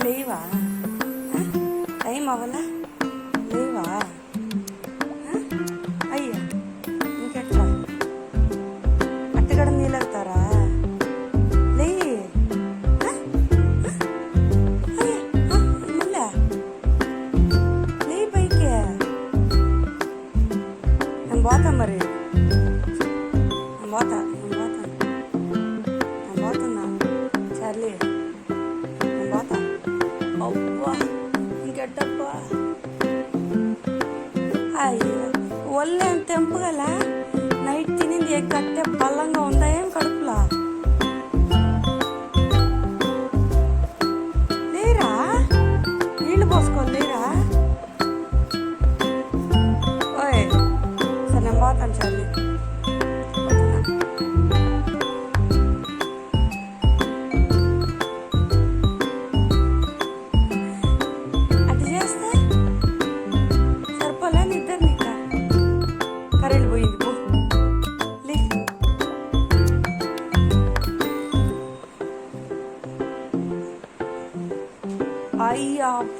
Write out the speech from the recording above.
లేవా? టైం అవ్వలా? లేవా? అయ్యా ఇంకెట్లా అట్టగడ నీళ్ళవుతారా? లే మళ్ళా లే పైకి నేను పోతా మరి నేను పోతున్నా సర్లే నేను పోతా. అవ్వా ఇంకెట్టబ్బా అయ్యో ఒళ్ళేం తెంపగల నైట్ తినింది కట్టే బలంగా ఉందా ఏం కడుపులా? లేరా నీళ్ళు పోసుకోవాలి లేరా? ఓయ్ సరే నేను పోతాను సర్లే. అటు చేస్తే సరిపోలే నిద్ర నీక కరెంట్ పోయింది పో లే. అయ్యా